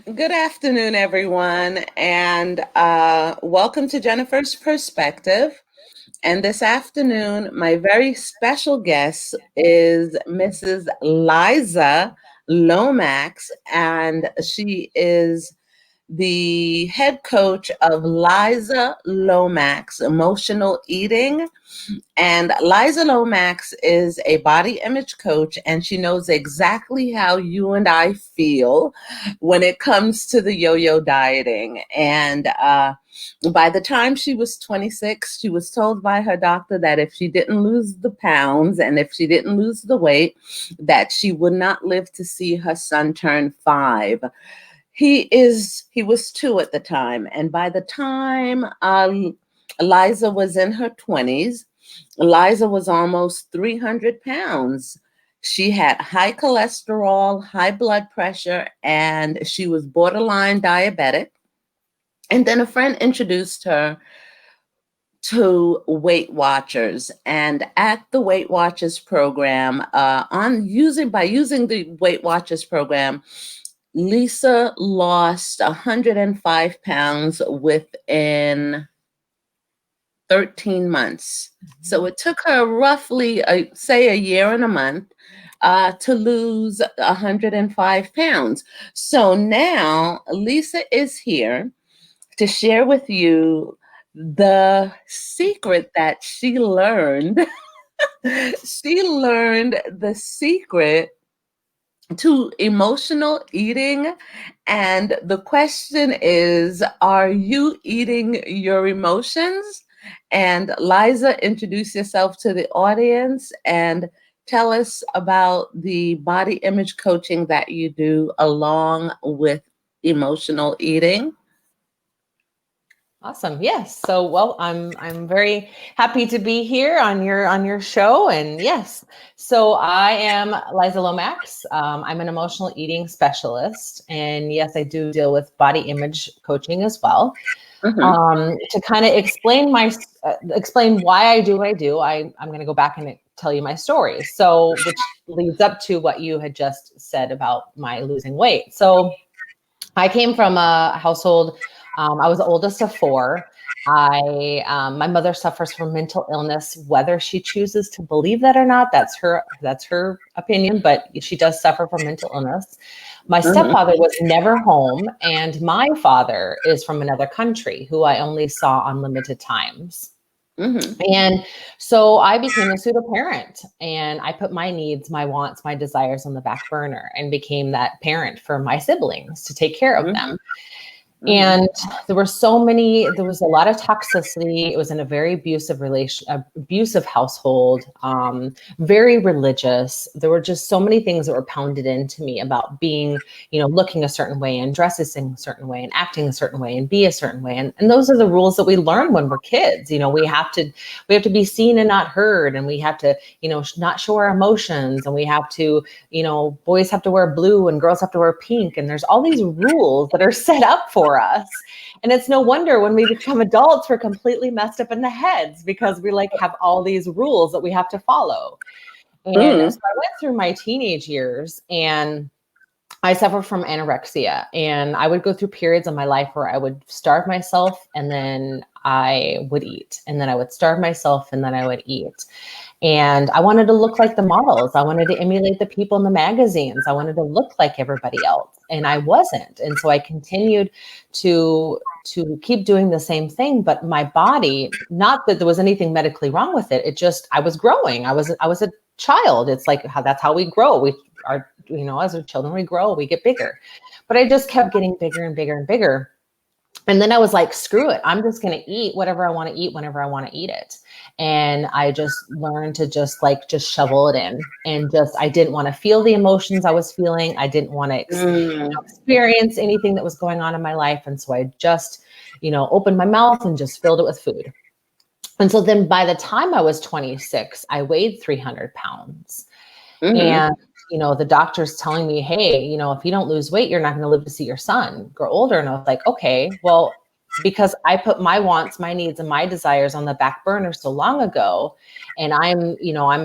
Good afternoon, everyone, and welcome to Jennifer's Perspective. And this afternoon, my very special guest is Mrs. Liza Lomax, and she is the head coach of Liza Lomax Emotional Eating. And Liza Lomax is a body image coach, and she knows exactly how you and I feel when it comes to the yo yo dieting. And by the time she was 26, she was told by her doctor that if she didn't lose the pounds and if she didn't lose the weight, that she would not live to see her son turn 5. He was 2 at the time, and by the time Liza was in her 20s, Liza was almost 300 pounds. She had high cholesterol, high blood pressure, and she was borderline diabetic. And then a friend introduced her to Weight Watchers, and at the Weight Watchers program, by using the Weight Watchers program, Lisa lost 105 pounds within 13 months. So it took her roughly, say, a year and a month to lose 105 pounds. So now Lisa is here to share with you the secret that she learned. She learned the secret to emotional eating. And the question is, are you eating your emotions? And Liza, introduce yourself to the audience and tell us about the body image coaching that you do along with emotional eating. Awesome. Yes. So, well, I'm very happy to be here on your show. And yes, so I am Liza Lomax. I'm an emotional eating specialist, and yes, I do deal with body image coaching as well. To kind of explain why I do what I do, I'm going to go back and tell you my story. So, which leads up to what you had just said about my losing weight. So, I came from a household. I was the oldest of 4. My mother suffers from mental illness. Whether she chooses to believe that or not, that's her opinion. But she does suffer from mental illness. My stepfather was never home, and my father is from another country, who I only saw on limited times. And so I became a pseudo parent, and I put my needs, my wants, my desires on the back burner and became that parent for my siblings to take care of them. And there was a lot of toxicity. It was in a very abusive household, very religious. There were just so many things that were pounded into me about being, looking a certain way and dressing a certain way and acting a certain way and be a certain way. And those are the rules that we learn when we're kids. We have to be seen and not heard. And we have to, not show our emotions. And we have to, boys have to wear blue and girls have to wear pink. And there's all these rules that are set up for us. And it's no wonder when we become adults, we're completely messed up in the heads because we have all these rules that we have to follow. And so I went through my teenage years and I suffered from anorexia, and I would go through periods of my life where I would starve myself and then I would eat, and then I would starve myself and then I would eat. And I wanted to look like the models. I wanted to emulate the people in the magazines. I wanted to look like everybody else, and I wasn't. And so I continued to keep doing the same thing, but my body, not that there was anything medically wrong with it. It just, I was growing. I was a child. It's like that's how we grow. We are, as our children, we grow, we get bigger. But I just kept getting bigger and bigger and bigger. And then I was like, screw it. I'm just going to eat whatever I want to eat whenever I want to eat it. And I just learned to just shovel it in, and I didn't want to feel the emotions I was feeling. I didn't want to experience anything that was going on in my life. And so I just, opened my mouth and just filled it with food. And so then by the time I was 26, I weighed 300 pounds. And the doctor's telling me, hey, if you don't lose weight, you're not going to live to see your son grow older. And I was like, okay, well, because I put my wants, my needs, and my desires on the back burner so long ago. And I'm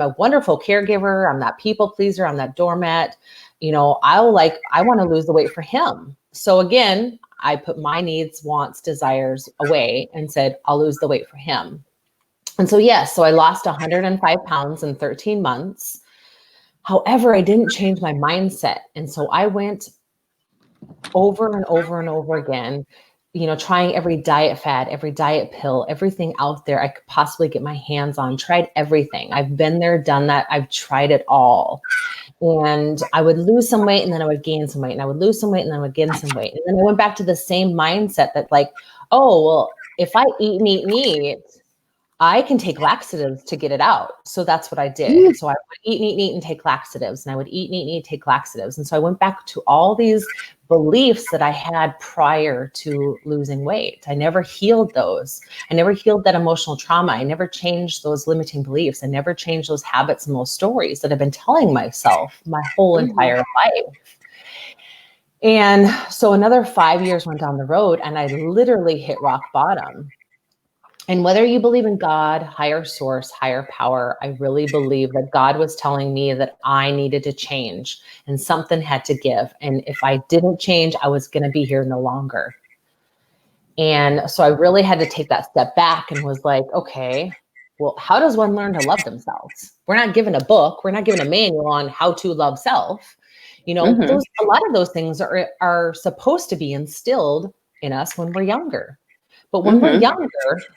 a wonderful caregiver. I'm that people pleaser. I'm that doormat. I want to lose the weight for him. So again, I put my needs, wants, desires away and said, I'll lose the weight for him. And so, yes, so I lost 105 pounds in 13 months. However, I didn't change my mindset. And so I went over and over and over again, trying every diet fad, every diet pill, everything out there I could possibly get my hands on, tried everything. I've been there, done that. I've tried it all. And I would lose some weight and then I would gain some weight and I would lose some weight and then I would gain some weight. And then I went back to the same mindset that like, oh, well, if I eat, I can take laxatives to get it out. So that's what I did. So I would eat, and take laxatives. And I would eat, take laxatives. And so I went back to all these beliefs that I had prior to losing weight. I never healed those. I never healed that emotional trauma. I never changed those limiting beliefs. I never changed those habits and those stories that I've been telling myself my whole entire life. And so another 5 years went down the road and I literally hit rock bottom. And whether you believe in God, higher source, higher power, I really believe that God was telling me that I needed to change and something had to give. And if I didn't change, I was going to be here no longer. And so I really had to take that step back and was like, okay, well, how does one learn to love themselves? We're not given a book. We're not given a manual on how to love self. A lot of those things are supposed to be instilled in us when we're younger. But when we're younger,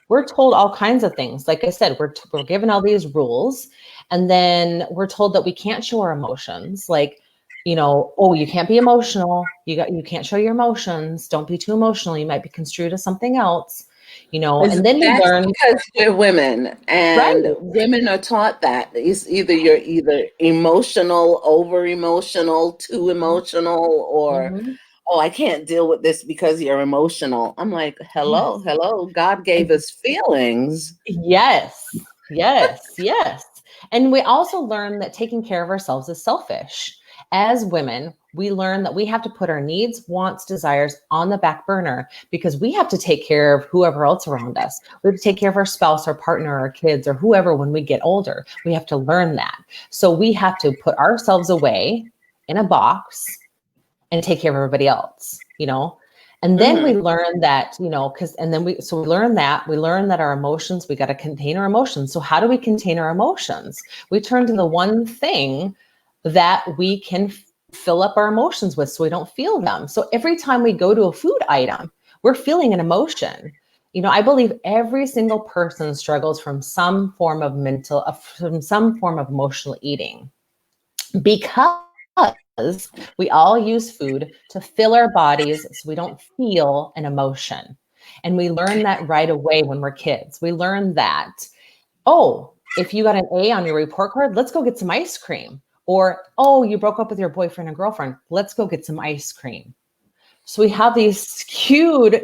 we're told all kinds of things. Like I said, we're given all these rules, and then we're told that we can't show our emotions. Like, oh, you can't be emotional. You can't show your emotions. Don't be too emotional. You might be construed as something else. And then we learn because we're women, and women are taught that you're either emotional, over emotional, too emotional, or oh, I can't deal with this because you're emotional. I'm like, hello. God gave us feelings. Yes. And we also learn that taking care of ourselves is selfish. As women, we learn that we have to put our needs, wants, desires on the back burner because we have to take care of whoever else around us. We have to take care of our spouse, our partner, our kids, or whoever when we get older. We have to learn that. So we have to put ourselves away in a box and take care of everybody else, And then we learn that, we learn that our emotions, we got to contain our emotions. So how do we contain our emotions? We turn to the one thing that we can fill up our emotions with so we don't feel them. So every time we go to a food item, we're feeling an emotion. I believe every single person struggles from some form of emotional eating because we all use food to fill our bodies so we don't feel an emotion. And we learn that right away when we're kids. We learn that, oh, if you got an A on your report card, let's go get some ice cream. Or, oh, you broke up with your boyfriend or girlfriend, let's go get some ice cream. So we have these skewed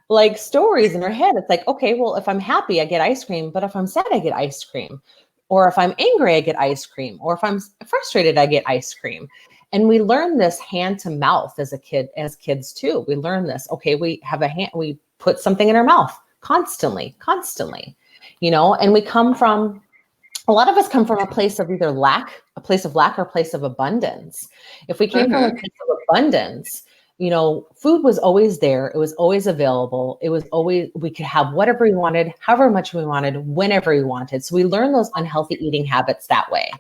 like stories in our head. It's like, okay, well, if I'm happy, I get ice cream. But if I'm sad, I get ice cream. Or if I'm angry, I get ice cream. Or if I'm frustrated, I get ice cream. And we learn this hand to mouth as kids too. We learn this. Okay, we put something in our mouth constantly, and a lot of us come from a place of either a place of lack or a place of abundance. If we came from a place of abundance, food was always there. It was always available. We could have whatever we wanted, however much we wanted, whenever we wanted. So we learned those unhealthy eating habits that way.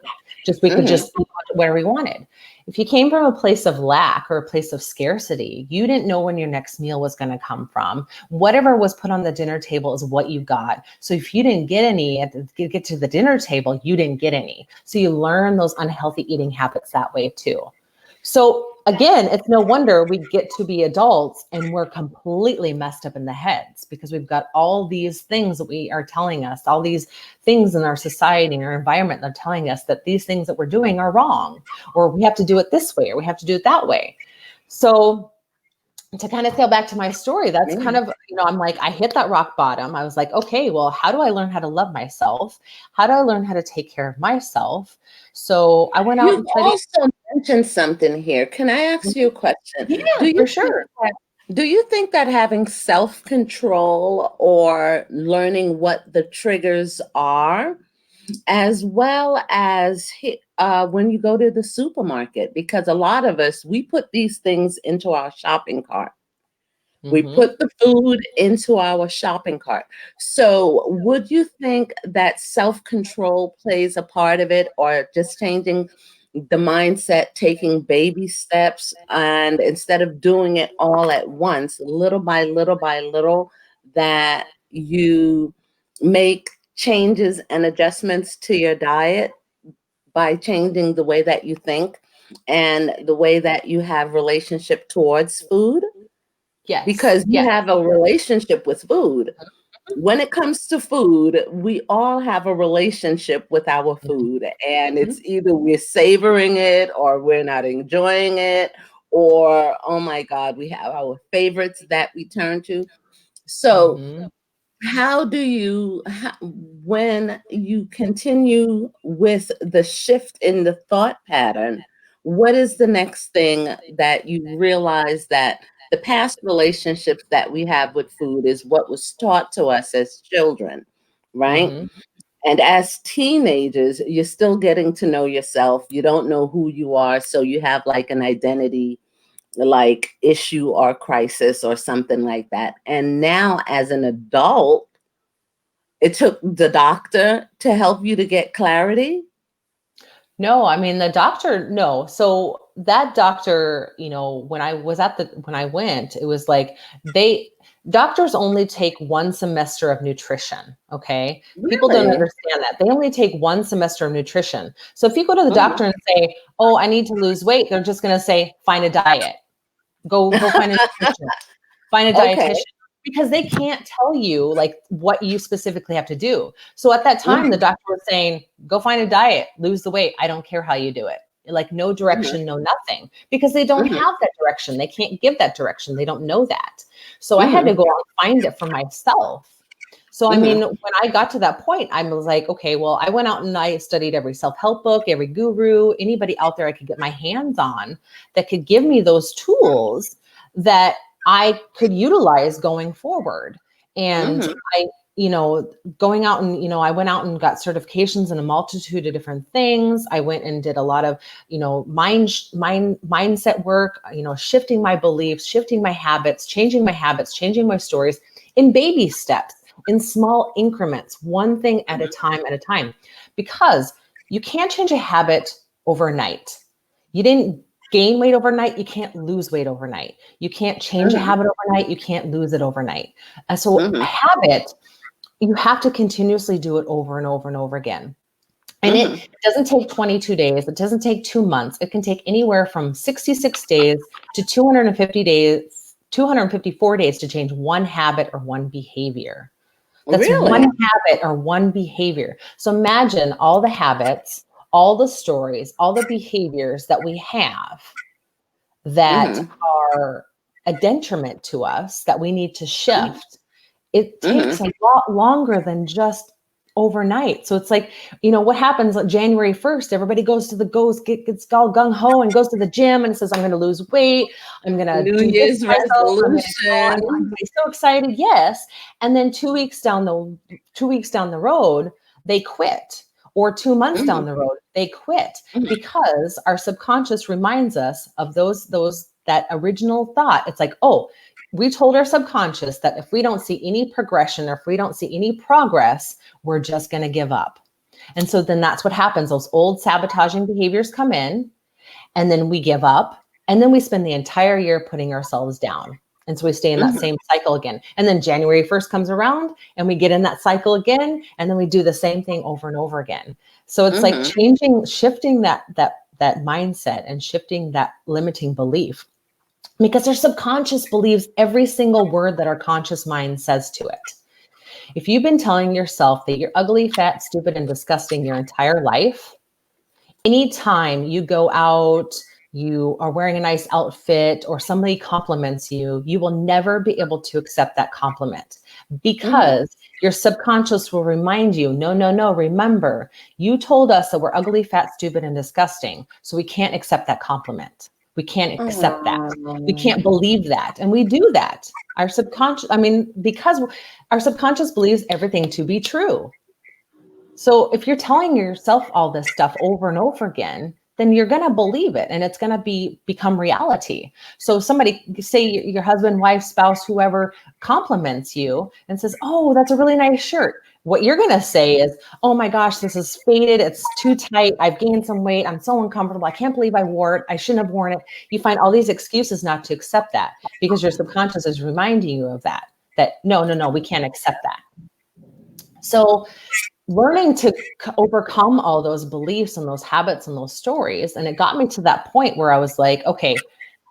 We could just eat where we wanted. If you came from a place of lack or a place of scarcity, you didn't know when your next meal was going to come from. Whatever was put on the dinner table is what you got. So if you didn't get any get to the dinner table, you didn't get any. So you learn those unhealthy eating habits that way too. So again, it's no wonder we get to be adults and we're completely messed up in the heads because we've got all these things that we are telling us, all these things in our society and our environment that are telling us that these things that we're doing are wrong, or we have to do it this way, or we have to do it that way. So to kind of sail back to my story, that's kind of, I'm like, I hit that rock bottom. I was like, okay, well, how do I learn how to love myself? How do I learn how to take care of myself? So I went out and studied. Also mentioned something here. Can I ask you a question? Yeah, for sure. Do you think that having self-control or learning what the triggers are as well as when you go to the supermarket, because a lot of us, we put these things into our shopping cart. We Mm-hmm. put the food into our shopping cart. So, would you think that self control plays a part of it, or just changing the mindset, taking baby steps, and instead of doing it all at once, little by little by little, that you make changes and adjustments to your diet by changing the way that you think and the way that you have relationship towards food? Yes. Because you Yes. have a relationship with food. When it comes to food, we all have a relationship with our food, and it's Mhm. either we're savoring it or we're not enjoying it, or oh my God, we have our favorites that we turn to. So, Mhm. how do you, when you continue with the shift in the thought pattern, what is the next thing that you realize that the past relationships that we have with food is what was taught to us as children, right? Mhm. And as teenagers, you're still getting to know yourself. You don't know who you are. So you have like an identity like issue or crisis or something like that. And now as an adult, it took the doctor to help you to get clarity? No, I mean the doctor, no. So that doctor, when I went, it was like they doctors only take one semester of nutrition. Okay. People don't Really? understand that. They only take one semester of nutrition. So if you go to the Mhm. doctor and say, "Oh, I need to lose weight," they're just going to say, "Find a diet. Go find a nutritionist." Find a Okay. dietitian, because they can't tell you like what you specifically have to do. So at that time, the Mhm, doctor was saying, go find a diet, lose the weight. I don't care how you do it. Like no mhm, direction, no nothing, because they don't mhm, have that direction. They can't give that direction. They don't know that. So I had to mhm, go out and find it for myself. So, I mean, mhm, when I got to that point, I was like, okay, well, I went out and I studied every self help book, every guru, anybody out there I could get my hands on that could give me those tools that I could utilize going forward. And mhm, I, going out and, I went out and got certifications in a multitude of different things. I went and did a lot of, mindset work, shifting my beliefs, shifting my habits, changing my stories in baby steps, in small increments, one thing at a time, because you can't change a habit overnight. You didn't gain weight overnight. You can't lose weight overnight. You can't change a mhm, habit overnight. You can't lose it overnight. So a mhm, habit, you have to continuously do it over and over and over again. And it mhm. doesn't take 22 days. It doesn't take 2 months. It can take anywhere from 66 days to 250 days, 254 days to change one habit or one behavior. That's one Really? habit or one behavior. So imagine all the habits, all the stories, all the behaviors that we have that Mhm, are a detriment to us that we need to shift. It takes mhm, a lot longer than just overnight. So it's like, what happens on January 1st? Everybody gets all gung ho and goes to the gym and says, I'm going to lose weight. I'm going to New do this Year's to myself. I'm going to go, I'm resolution. going to be so excited. Yes. And then 2 weeks down the road, they quit. Or 2 months down Mhm, the road, they quit, mhm, because our subconscious reminds us of that original thought. It's like, oh, we told our subconscious that if we don't see any progression or if we don't see any progress, we're just going to give up. And so then that's what happens. Those old sabotaging behaviors come in, and then we give up. And then we spend the entire year putting ourselves down. And so we stay in that mhm, same cycle again. And then January 1st comes around and we get in that cycle again. And then we do the same thing over and over again. So it's like mhm, shifting that mindset and shifting that limiting belief, because our subconscious believes every single word that our conscious mind says to it. If you've been telling yourself that you're ugly, fat, stupid, and disgusting your entire life, anytime you go out, you are wearing a nice outfit, or somebody compliments you, you will never be able to accept that compliment, mhm, because your subconscious will remind you, no, no, no, remember, you told us that we're ugly, fat, stupid, and disgusting. So we can't accept that compliment. We can't accept that. We mhm. can't believe that. And we do that. Because our subconscious believes everything to be true. So if you're telling yourself all this stuff over and over again, then you're going to believe it and it's going to become reality. So somebody, say your husband, wife, spouse, whoever, compliments you and says, "Oh, that's a really nice shirt." What you're going to say is, "Oh my gosh, this is faded. It's too tight. I've gained some weight. I'm so uncomfortable. I can't believe I wore it. I shouldn't have worn it." You find all these excuses not to accept that because your subconscious is reminding you of that no, we can't accept that. So learning to overcome all those beliefs and those habits and those stories. And it got me to that point where I was like, okay,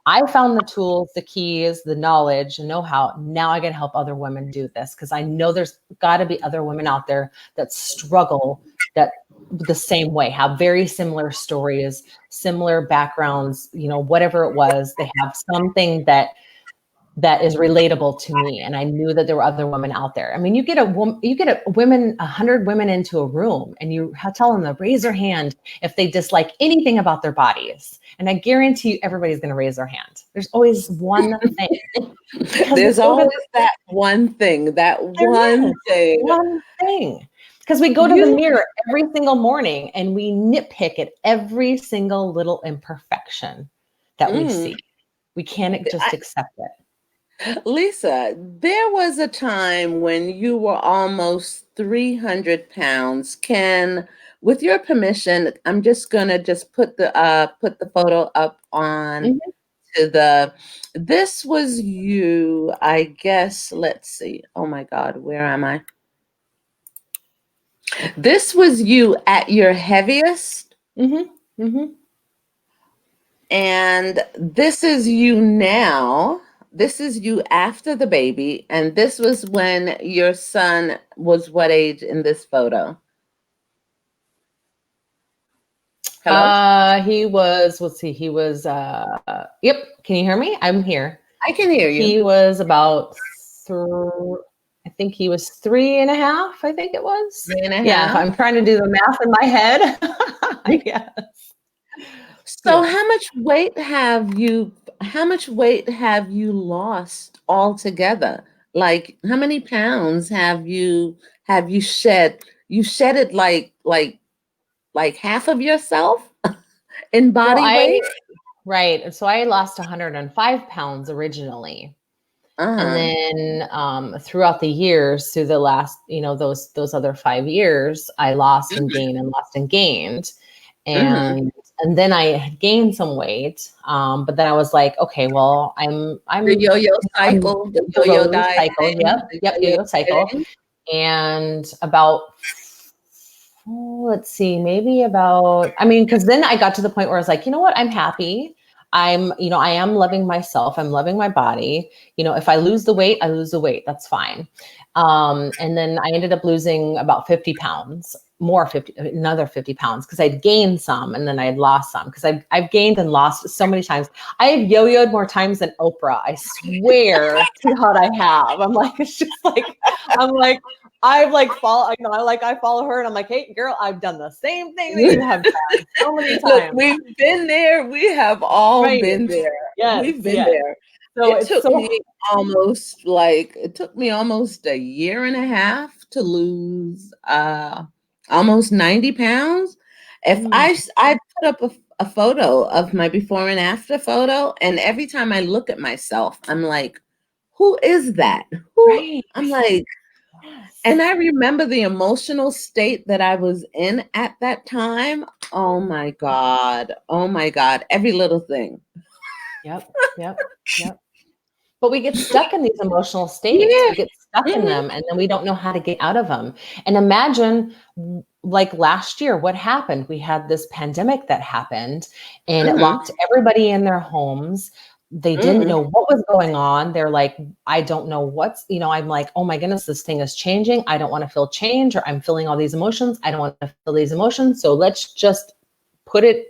I found the tools, the keys, the knowledge and know-how. Now I can help other women do this because I know there's got to be other women out there that struggle that the same way, have very similar stories, similar backgrounds, whatever it was, they have something that is relatable to me. And I knew that there were other women out there. I mean, you get 100 women into a room and you tell them to raise their hand if they dislike anything about their bodies. And I guarantee you, everybody's going to raise their hand. There's always one thing. There's always that one thing, one thing. Because we go to the mirror every single morning and we nitpick at every single little imperfection that we see. We can't just accept it. Lisa, there was a time when you were almost 300 pounds. With your permission, I'm just gonna put the photo up on this was you, I guess. Let's see. Oh my God, where am I? This was you at your heaviest. And this is you now. This is you after the baby. And this was when your son was what age in this photo? Hello? He was, yep. Can you hear me? I'm here. I can hear you. He was about, I think he was 3.5. I think it was 3.5. Yeah, I'm trying to do the math in my head. Yes. So how much weight have you lost altogether? Like, how many pounds have you shed? You shed it like half of yourself in body weight? Right. So I lost 105 pounds originally. And then throughout the years, through the last, those other 5 years, I lost and gained and lost and gained. And then I had gained some weight. But then I was like, okay, well, I'm the yo-yo cycle, the yo-yo diet. Yep, yo-yo cycle. And about, let's see, because then I got to the point where I was like, you know what, I'm happy. I am loving myself. I'm loving my body. If I lose the weight, I lose the weight. That's fine. And then I ended up losing about 50 pounds, another 50 pounds, because I'd gained some and then I had lost some, because I've gained and lost so many times. I have yo-yoed more times than Oprah. I swear to God I have. I'm like, it's just like, I follow her and I'm like, hey girl, I've done the same thing that you have done so many times. Look, we've been there. We have all been there. Yes, we've been there. So it took me almost a year and a half to lose almost 90 pounds. If I put up a photo of my before and after photo, and every time I look at myself, I'm like, who is that? I'm like, and I remember the emotional state that I was in at that time. Oh my God. Every little thing. Yep. But we get stuck in these emotional states. We get stuck in them and then we don't know how to get out of them. And imagine, like last year, what happened? We had this pandemic that happened and it locked everybody in their homes. They didn't know what was going on. They're like, I don't know I'm like, oh my goodness, this thing is changing. I don't want to feel change, or I'm feeling all these emotions. I don't want to feel these emotions. So let's just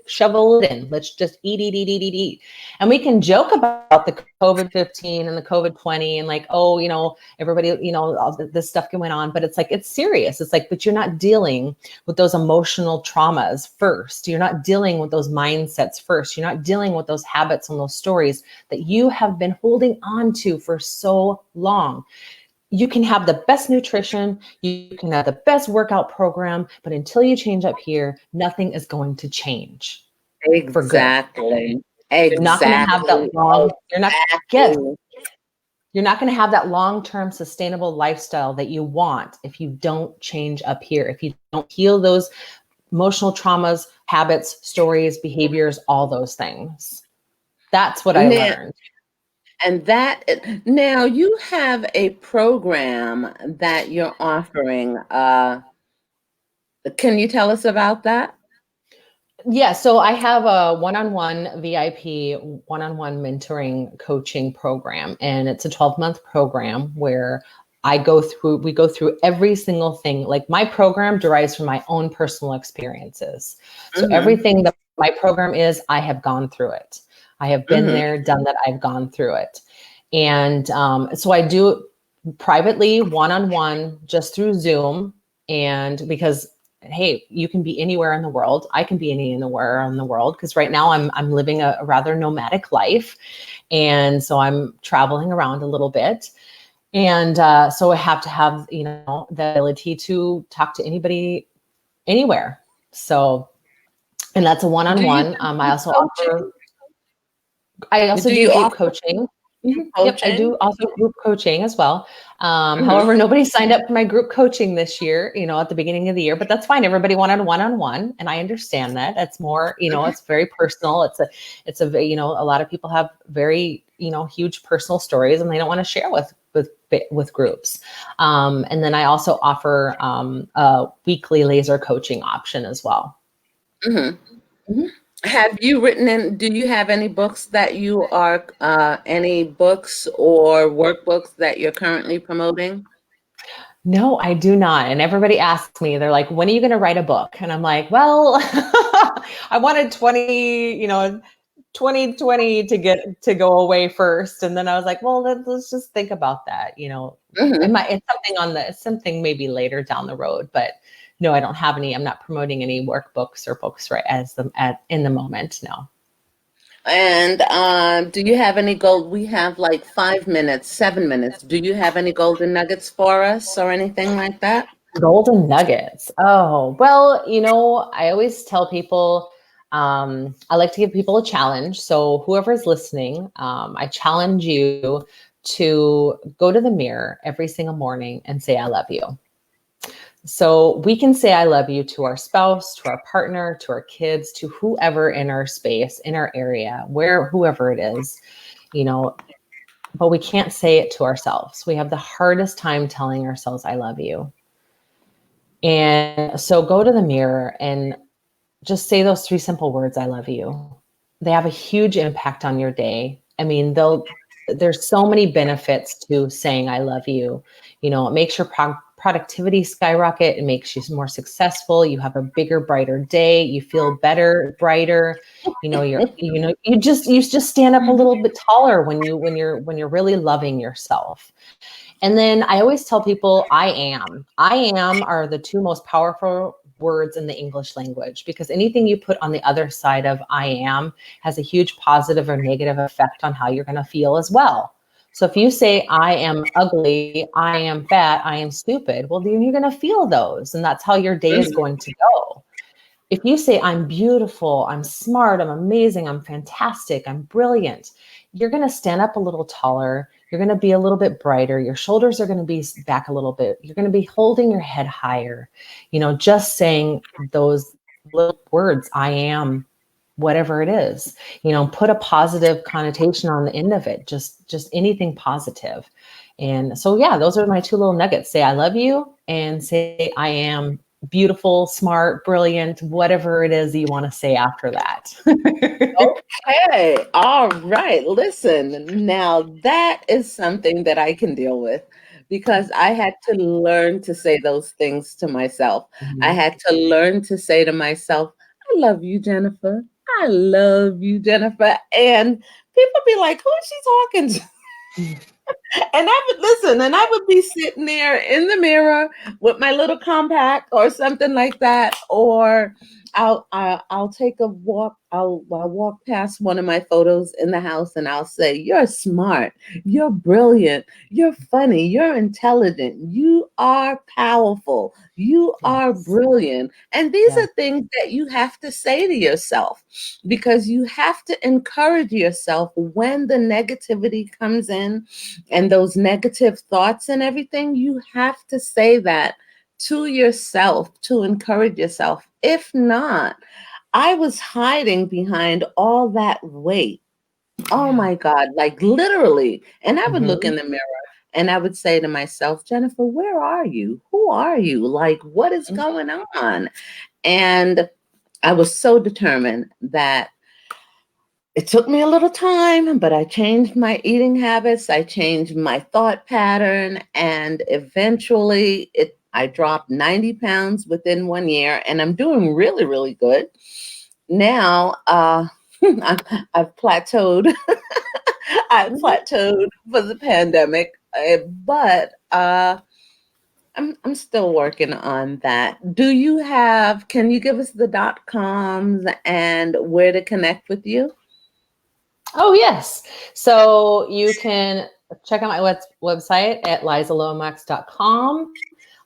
shovel it in. Let's just eat. And we can joke about the COVID-15 and the COVID-20 and like, oh, everybody, all this stuff going on, but it's like, it's serious. It's like, but you're not dealing with those emotional traumas first. You're not dealing with those mindsets first. You're not dealing with those habits and those stories that you have been holding on to for so long. You can have the best nutrition, you can have the best workout program, but until you change up here, nothing is going to change for good. Exactly. You're not going to have Exactly. that long, you're not, yes, Exactly. you're not going to have that long-term sustainable lifestyle that you want if you don't change up here, if you don't heal those emotional traumas, habits, stories, behaviors, all those things. That's what I Now, learned. and that now you have a program that you're offering. Can you tell us about that? Yeah, so I have a one-on-one VIP, one-on-one mentoring coaching program, and it's a 12-month program where we go through every single thing. Like my program derives from my own personal experiences. So Mm-hmm. everything that my program is, I have gone through it. I have been Mm-hmm. there, done that, I've gone through it. And so I do it privately, one-on-one, just through Zoom. And because hey, you can be anywhere in the world. I can be anywhere in the world because right now I'm living a rather nomadic life, and so I'm traveling around a little bit, and so I have to have the ability to talk to anybody anywhere. So, and that's a Do you one-on-one. do I group also coaching? offer I also Do do you group offer coaching. group Yep, I coaching? do also group coaching as well. Mm-hmm. However, nobody signed up for my group coaching this year, at the beginning of the year, but that's fine. Everybody wanted one-on-one, and I understand that. It's more, it's very personal. A lot of people have very, huge personal stories, and they don't want to share with groups. And then I also offer a weekly laser coaching option as well. Mm-hmm. Mhm. Have you written in, do you have any books that you are, any books or workbooks that you're currently promoting? No, I do not. And everybody asks me, they're like, when are you going to write a book? And I'm like, well, I wanted 2020 to go away first. And then I was like, well, let's just think about that. Mm-hmm. It's something maybe later down the road, but no, I don't have any, I'm not promoting any workbooks or books right in the moment. No. And do you have any gold? We have like 5 minutes, 7 minutes. Do you have any golden nuggets for us or anything like that? Golden nuggets. Oh, well, I always tell people I like to give people a challenge. So, whoever's listening, I challenge you to go to the mirror every single morning and say, I love you. So, we can say, I love you to our spouse, to our partner, to our kids, to whoever in our space, in our area, whoever it is, you know, but we can't say it to ourselves. We have the hardest time telling ourselves, I love you. And so go to the mirror and just say those three simple words, I love you. They have a huge impact on your day. I mean, there's so many benefits to saying I love you. It makes your productivity skyrocket. It makes you more successful. You have a bigger, brighter day. You feel better, brighter. You just stand up a little bit taller when you're really loving yourself. And then I always tell people, I am. I am are the two most powerful words in the English language because anything you put on the other side of I am has a huge positive or negative effect on how you're going to feel as well. So if you say, I am ugly, I am fat, I am stupid, well, then you're going to feel those. And that's how your day is Mhm. going to go. If you say, I'm beautiful, I'm smart, I'm amazing, I'm fantastic, I'm brilliant, you're going to stand up a little taller. You're going to be a little bit brighter. Your shoulders are going to be back a little bit. You're going to be holding your head higher. Just saying those little words, I am, whatever it is, put a positive connotation on the end of it, just anything positive. And so, yeah, those are my two little nuggets. Say, I love you, and say, I am beautiful, smart, brilliant, whatever it is you want to say after that. Okay. All right. Listen, now that is something that I can deal with because I had to learn to say those things to myself. I Mhm. had to learn to say to myself, I love you, Jennifer. I love you, Jennifer. And people be like, who is she talking to? And I would listen, and I would be sitting there in the mirror with my little compact or something like that, or I'll take a walk. I'll walk past one of my photos in the house, and I'll say, "You're smart. You're brilliant. You're funny. You're intelligent. You are powerful. You are Yes. brilliant." And these Yeah. are things that you have to say to yourself, because you have to encourage yourself when the negativity comes in and those negative thoughts and everything. You have to say that to yourself to encourage yourself. If not, I was hiding behind all that weight. Oh Yeah. my God, like literally. And I would look Hmm. in the mirror and I would say to myself, Jennifer, where are you? Who are you? Like, what is going on? And I was so determined that it took me a little time, but I changed my eating habits. I changed my thought pattern, and eventually I dropped 90 pounds within 1 year, and I'm doing really, really good. Now, I've plateaued. I Hmm. plateaued for the pandemic, but I'm still working on that. Can you give us the .coms and where to connect with you? Oh, yes. So you can check out my website at lizalomax.com.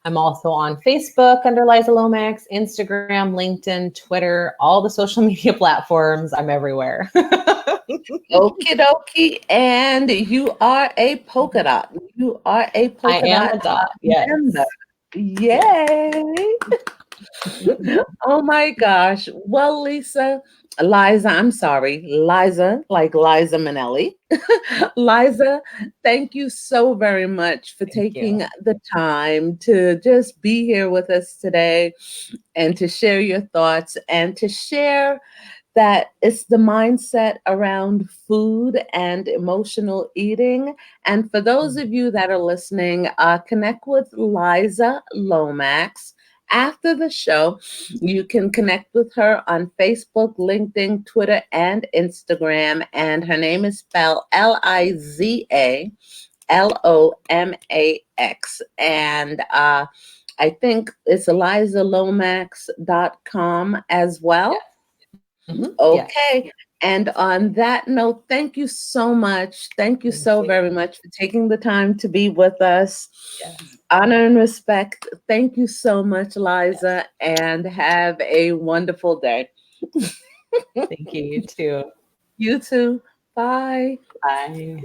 I'm also on Facebook under Liza Lomax, Instagram, LinkedIn, Twitter, all the social media platforms. I'm everywhere. Okie dokie. And you are a polka dot. You are a I polka am dot a dot. member. Yes. Yes. Yay. Oh my gosh. Well, Liza, I'm sorry. Liza, like Liza Minnelli. Liza, thank you so very much for Thank taking you. the time to just be here with us today and to share your thoughts and to share that it's the mindset around food and emotional eating. And for those of you that are listening, connect with Liza Lomax. After the show, you can connect with her on Facebook, LinkedIn, Twitter, and Instagram. And her name is spelled LizaLomax. And I think it's elizalomax.com as well. Yes. Okay. And on that note, thank you so much. Thank you Thank so you. very much for taking the time to be with us. Yes. Honor and respect. Thank you so much, Yes. Liza, and have a wonderful day. Thank you. You too. You too. Bye. Bye.